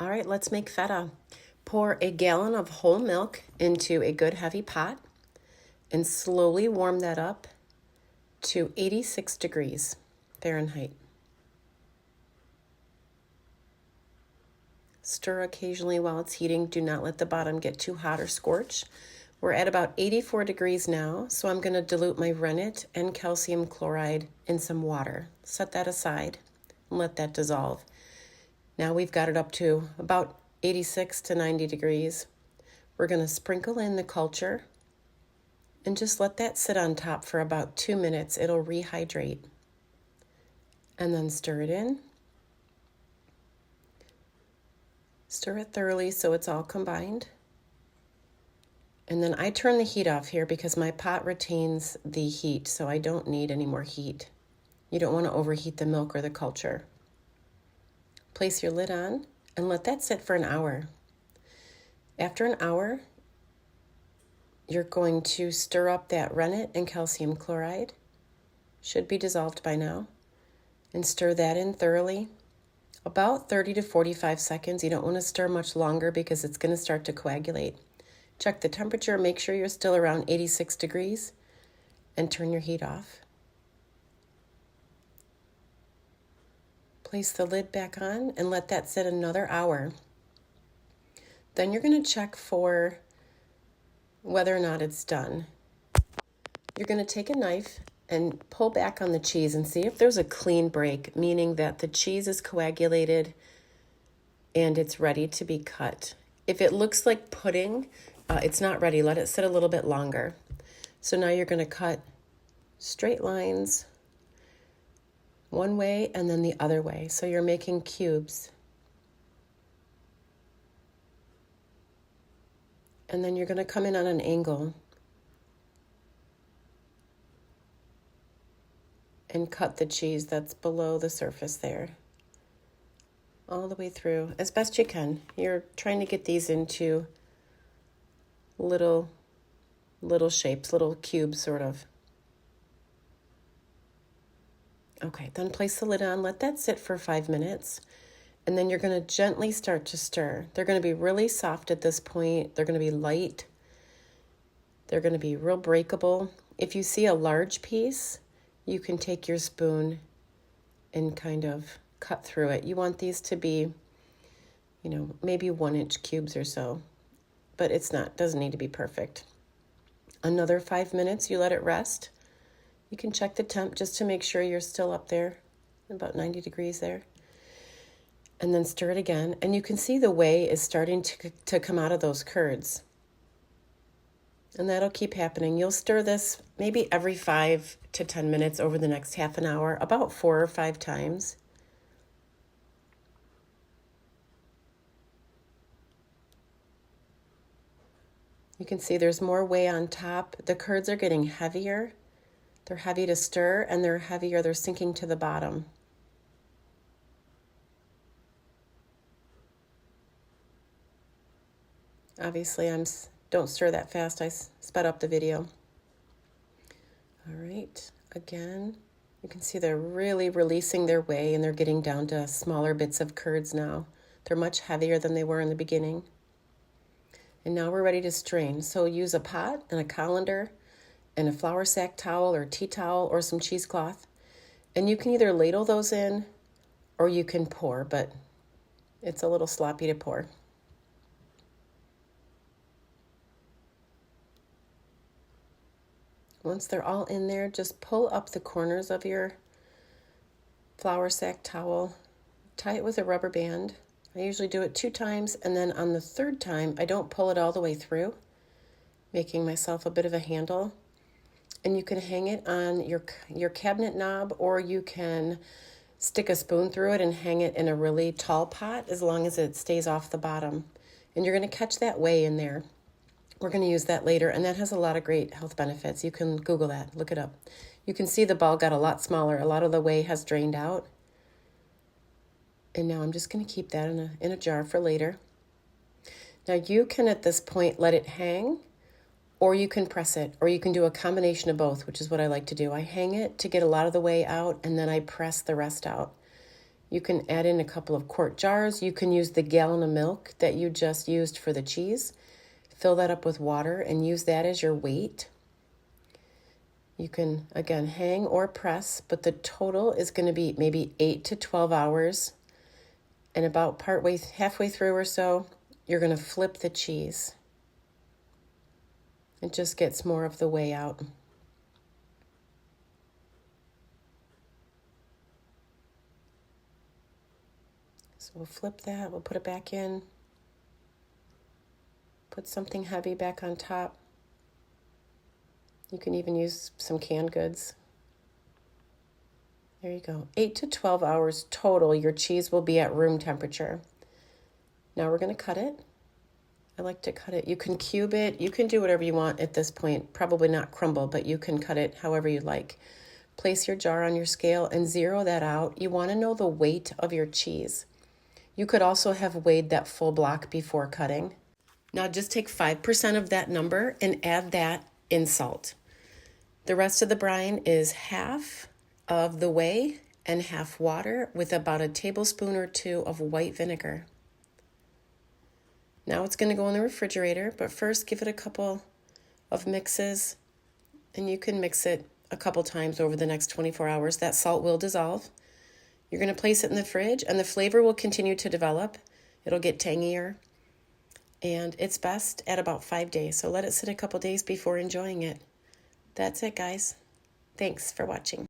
All right, let's make feta. Pour a gallon of whole milk into a good heavy pot and slowly warm that up to 86 degrees Fahrenheit. Stir occasionally while it's heating. Do not let the bottom get too hot or scorch. We're at about 84 degrees now, so I'm going to dilute my rennet and calcium chloride in some water. Set that aside and let that dissolve. Now we've got it up to about 86 to 90 degrees. We're going to sprinkle in the culture and just let that sit on top for about 2 minutes. It'll rehydrate. And then stir it in. Stir it thoroughly so it's all combined. And then I turn the heat off here because my pot retains the heat, so I don't need any more heat. You don't want to overheat the milk or the culture. Place your lid on and let that sit for an hour. After an hour, you're going to stir up that rennet and calcium chloride. Should be dissolved by now. And stir that in thoroughly. About 30 to 45 seconds. You don't want to stir much longer because it's going to start to coagulate. Check the temperature, make sure you're still around 86 degrees, and turn your heat off. Place the lid back on and let that sit another hour. Then you're going to check for whether or not it's done. You're going to take a knife and pull back on the cheese and see if there's a clean break, meaning that the cheese is coagulated and it's ready to be cut. If it looks like pudding, it's not ready. Let it sit a little bit longer. So now you're going to cut straight lines one way and then the other way. So you're making cubes. And then you're going to come in on an angle and cut the cheese that's below the surface there. All the way through as best you can. You're trying to get these into little shapes, little cubes sort of. Okay, then place the lid on, let that sit for 5 minutes, and then you're going to gently start to stir. They're going to be really soft at this point. They're going to be light. They're going to be real breakable. If you see a large piece, you can take your spoon and kind of cut through it. You want these to be, maybe 1-inch cubes or so, but doesn't need to be perfect. Another 5 minutes, you let it rest. You can check the temp just to make sure you're still up there, about 90 degrees there. And then stir it again. And you can see the whey is starting to come out of those curds. And that'll keep happening. You'll stir this maybe every 5 to 10 minutes over the next half an hour, about 4 or 5 times. You can see there's more whey on top. The curds are getting heavier. They're heavy to stir, and they're heavier. They're sinking to the bottom. Obviously, don't stir that fast. I sped up the video. All right, again, you can see they're really releasing their whey, and they're getting down to smaller bits of curds now. They're much heavier than they were in the beginning. And now we're ready to strain. So use a pot and a colander and a flour sack towel or tea towel or some cheesecloth. And you can either ladle those in or you can pour, but it's a little sloppy to pour. Once they're all in there, just pull up the corners of your flour sack towel, tie it with a rubber band. I usually do it 2 times, and then on the 3rd time, I don't pull it all the way through, making myself a bit of a handle. And you can hang it on your cabinet knob, or you can stick a spoon through it and hang it in a really tall pot as long as it stays off the bottom. And you're going to catch that whey in there. We're going to use that later, and that has a lot of great health benefits. You can Google that, look it up. You can see the ball got a lot smaller. A lot of the whey has drained out. And now I'm just going to keep that in a jar for later. Now you can at this point let it hang, or you can press it, or you can do a combination of both, which is what I like to do. I hang it to get a lot of the whey out, and then I press the rest out. You can add in a couple of quart jars. You can use the gallon of milk that you just used for the cheese. Fill that up with water and use that as your weight. You can, again, hang or press, but the total is going to be maybe 8 to 12 hours. And about halfway through or so, you're going to flip the cheese. It just gets more of the whey out. So we'll flip that, we'll put it back in. Put something heavy back on top. You can even use some canned goods. There you go. 8 to 12 hours total, your cheese will be at room temperature. Now we're going to cut it. I like to cut it. You can cube it. You can do whatever you want at this point. Probably not crumble, but you can cut it however you like. Place your jar on your scale and zero that out. You want to know the weight of your cheese. You could also have weighed that full block before cutting. Now just take 5% of that number and add that in salt. The rest of the brine is half of the whey and half water with about a tablespoon or 2 of white vinegar. Now it's going to go in the refrigerator, but first give it a couple of mixes, and you can mix it a couple times over the next 24 hours. That salt will dissolve. You're going to place it in the fridge, and the flavor will continue to develop. It'll get tangier, and it's best at about 5 days. So let it sit a couple days before enjoying it. That's it, guys. Thanks for watching.